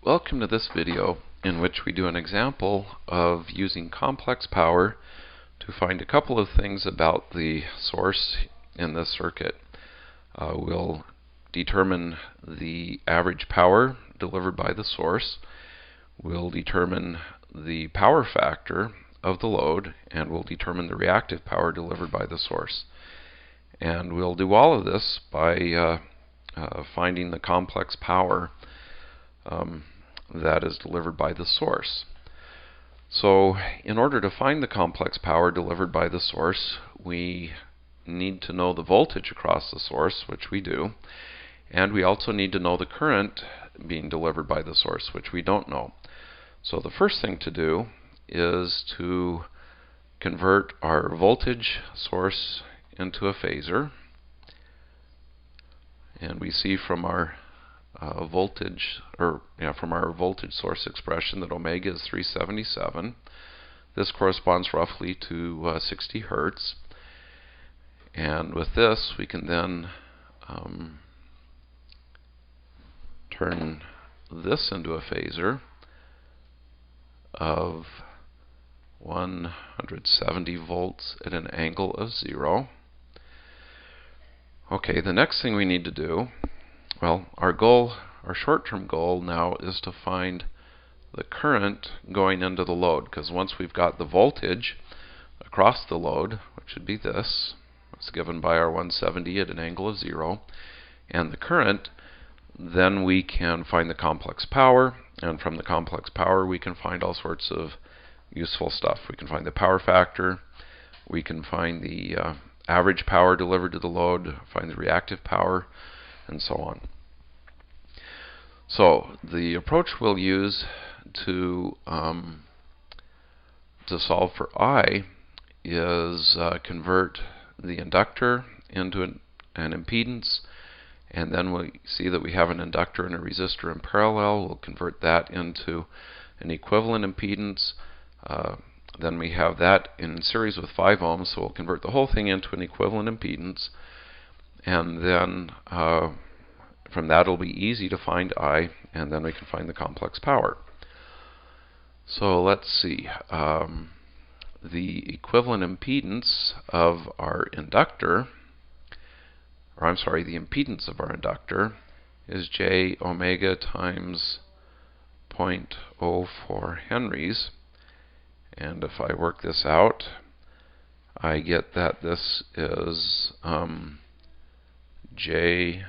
Welcome to this video in which we do an example of using complex power to find a couple of things about the source in this circuit. We'll determine the average power delivered by the source. We'll determine the power factor of the load, and we'll determine the reactive power delivered by the source. And we'll do all of this by finding the complex power that is delivered by the source. So in order to find the complex power delivered by the source, we need to know the voltage across the source, which we do, and we also need to know the current being delivered by the source, which we don't know. So the first thing to do is to convert our voltage source into a phasor, and we see from our voltage source expression that omega is 377. This corresponds roughly to 60 Hertz. And with this, we can then turn this into a phasor of 170 volts at an angle of 0. Okay, the next thing we need to do, well, our short-term goal now is to find the current going into the load, because once we've got the voltage across the load, which would be this, it's given by our 170 at an angle of 0, and the current, then we can find the complex power, and from the complex power we can find all sorts of useful stuff. We can find the power factor, we can find the average power delivered to the load, find the reactive power, and so on. So the approach we'll use to solve for I is convert the inductor into an impedance, and then we see that we have an inductor and a resistor in parallel. We'll convert that into an equivalent impedance. Then we have that in series with 5 ohms, so we'll convert the whole thing into an equivalent impedance, and then from that it'll be easy to find I, and then we can find the complex power. So let's see. The equivalent impedance of our inductor, the impedance of our inductor is J omega times 0.04 henries. And if I work this out, I get that this is J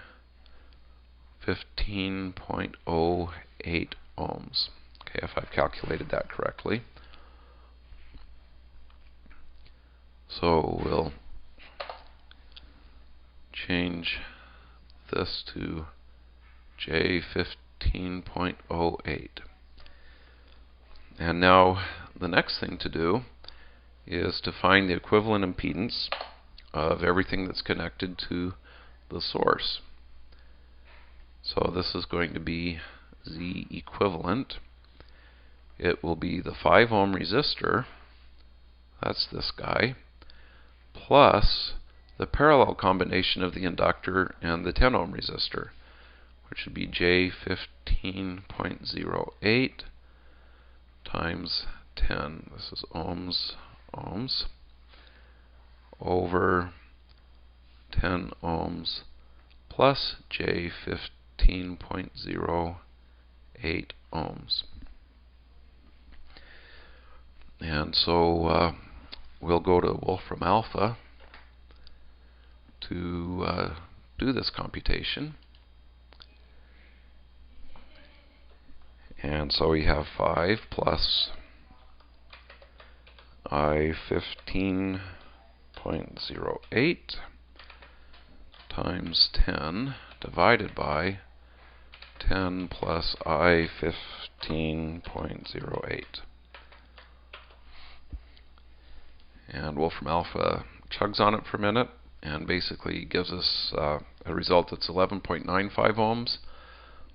15.08 ohms. Okay, if I've calculated that correctly. So we'll change this to J 15.08. And now the next thing to do is to find the equivalent impedance of everything that's connected to the source. So this is going to be Z equivalent. It will be the 5 ohm resistor, that's this guy, plus the parallel combination of the inductor and the 10 ohm resistor, which would be J 15.08 times 10, this is ohms, over 10 ohms plus J 15.08 ohms. And so we'll go to Wolfram Alpha to do this computation. And so we have 5 plus I 15.08 times 10 divided by 10 plus I 15.08. And Wolfram Alpha chugs on it for a minute and basically gives us a result that's 11.95 ohms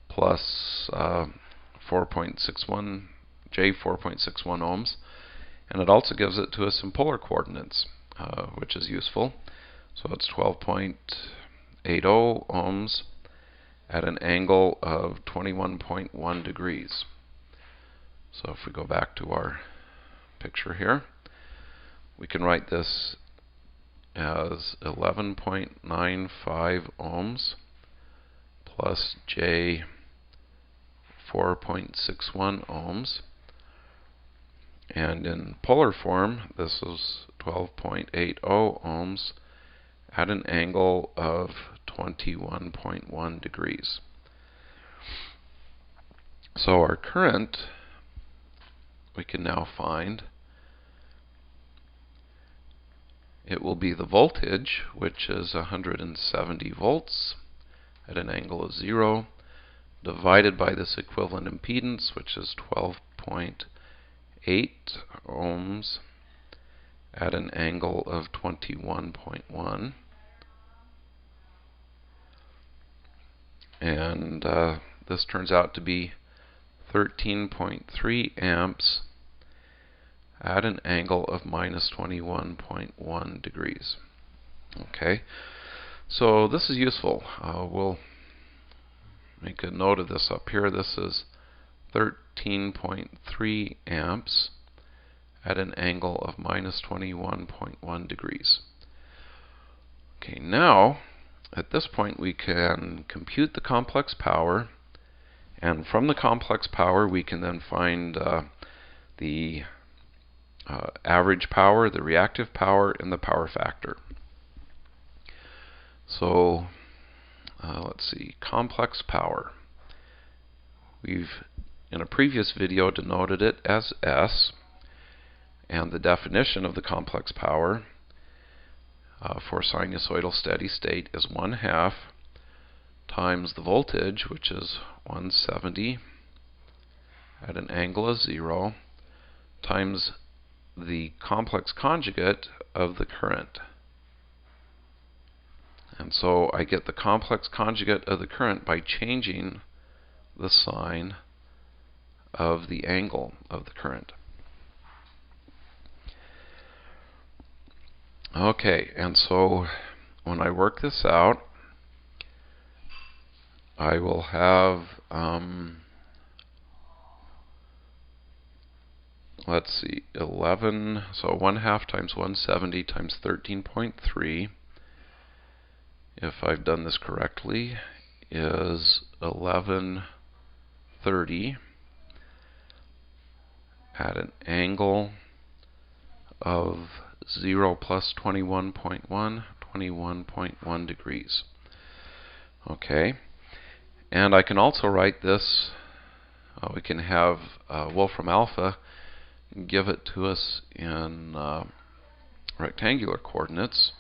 plus 4.61 ohms, and it also gives it to us in polar coordinates, which is useful. So it's 12.80 ohms at an angle of 21.1 degrees. So if we go back to our picture here, we can write this as 11.95 ohms plus J 4.61 ohms. And in polar form, this is 12.80 ohms at an angle of 21.1 degrees. So our current, we can now find, it will be the voltage, which is 170 volts at an angle of 0, divided by this equivalent impedance, which is 12.8 ohms at an angle of 21.1. And this turns out to be 13.3 amps at an angle of minus 21.1 degrees. Okay, so this is useful. We'll make a note of this up here. This is 13.3 amps at an angle of minus 21.1 degrees. Okay, now at this point we can compute the complex power, and from the complex power we can then find the average power, the reactive power, and the power factor. So let's see, complex power. We've in a previous video denoted it as S, and the definition of the complex power for sinusoidal steady state is 1/2 times the voltage, which is 170 at an angle of 0, times the complex conjugate of the current. And so I get the complex conjugate of the current by changing the sign of the angle of the current. Okay, and so when I work this out, I will have, let's see, 11, so 1/2 times 170 times 13.3, if I've done this correctly, is 1130 at an angle of 0 plus 21.1, 21.1 degrees. Okay, and I can also write this, we can have Wolfram alpha give it to us in rectangular coordinates.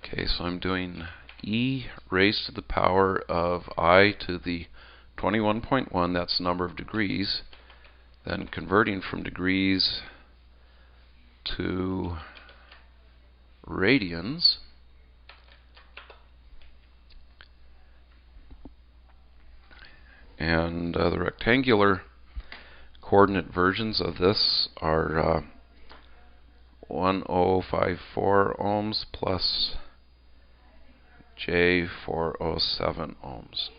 Okay, so I'm doing e raised to the power of I to the 21.1, that's the number of degrees, then converting from degrees to radians, and the rectangular coordinate versions of this are 1054 ohms plus J407 ohms.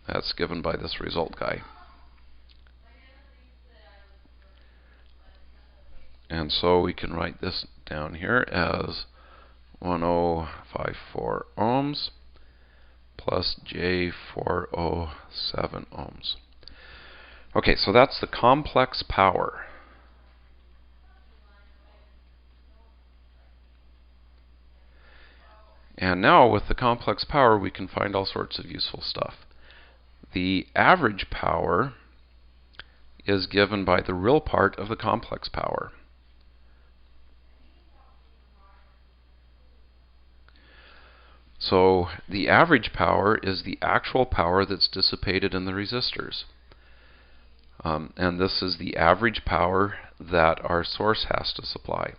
That's given by this result guy. And so we can write this down here as 1054 ohms plus J407 ohms. Okay, so that's the complex power. And now with the complex power we can find all sorts of useful stuff. The average power is given by the real part of the complex power. So the average power is the actual power that's dissipated in the resistors. And this is the average power that our source has to supply.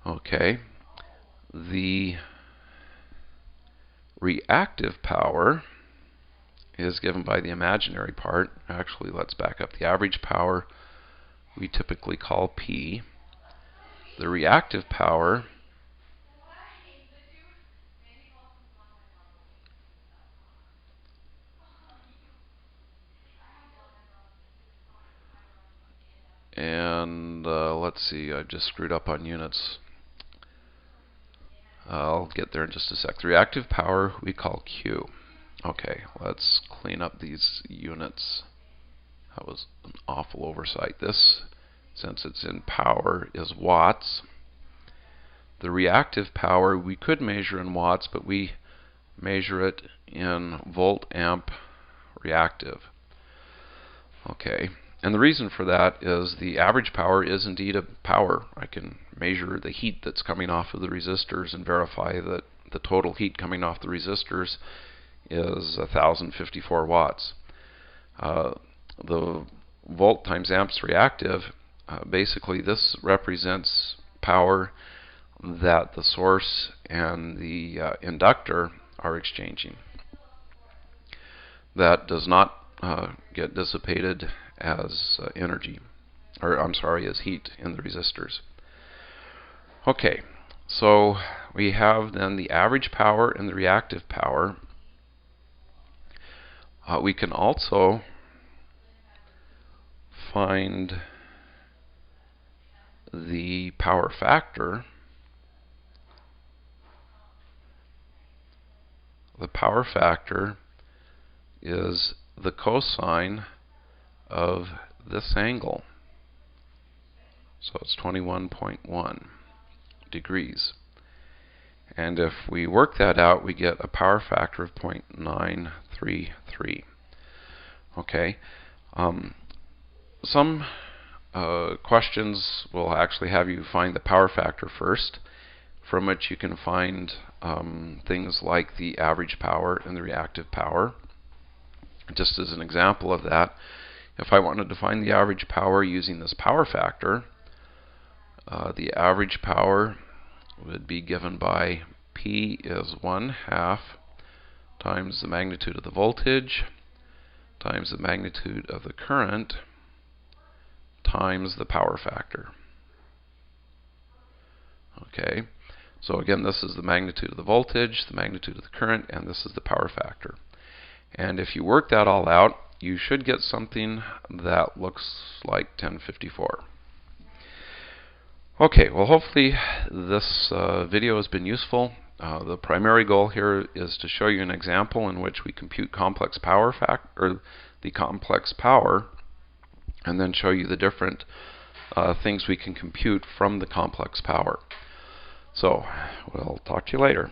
Okay. The reactive power is given by the imaginary part. Actually, let's back up. The average power we typically call P. The reactive power and let's see, I just screwed up on units. I'll get there in just a sec. The reactive power we call Q. Okay, let's clean up these units. That was an awful oversight. This, since it's in power, is watts. The reactive power we could measure in watts, but we measure it in volt amp reactive. Okay, and the reason for that is the average power is indeed a power. I can measure the heat that's coming off of the resistors and verify that the total heat coming off the resistors is 1054 watts. The volt times amps reactive, basically this represents power that the source and the inductor are exchanging. That does not get dissipated as energy, or I'm sorry, as heat in the resistors. Okay, so we have then the average power and the reactive power. We can also find the power factor. The power factor is the cosine of this angle. So it's 21.1 degrees. And if we work that out, we get a power factor of 0.933. Okay. Some questions will actually have you find the power factor first, from which you can find things like the average power and the reactive power. Just as an example of that, if I wanted to find the average power using this power factor, the average power would be given by P is 1/2 times the magnitude of the voltage times the magnitude of the current times the power factor. Okay, so again, this is the magnitude of the voltage, the magnitude of the current, and this is the power factor. And if you work that all out, you should get something that looks like 1054. Okay, well, hopefully this video has been useful. The primary goal here is to show you an example in which we compute complex power or the complex power, and then show you the different things we can compute from the complex power. So we'll talk to you later.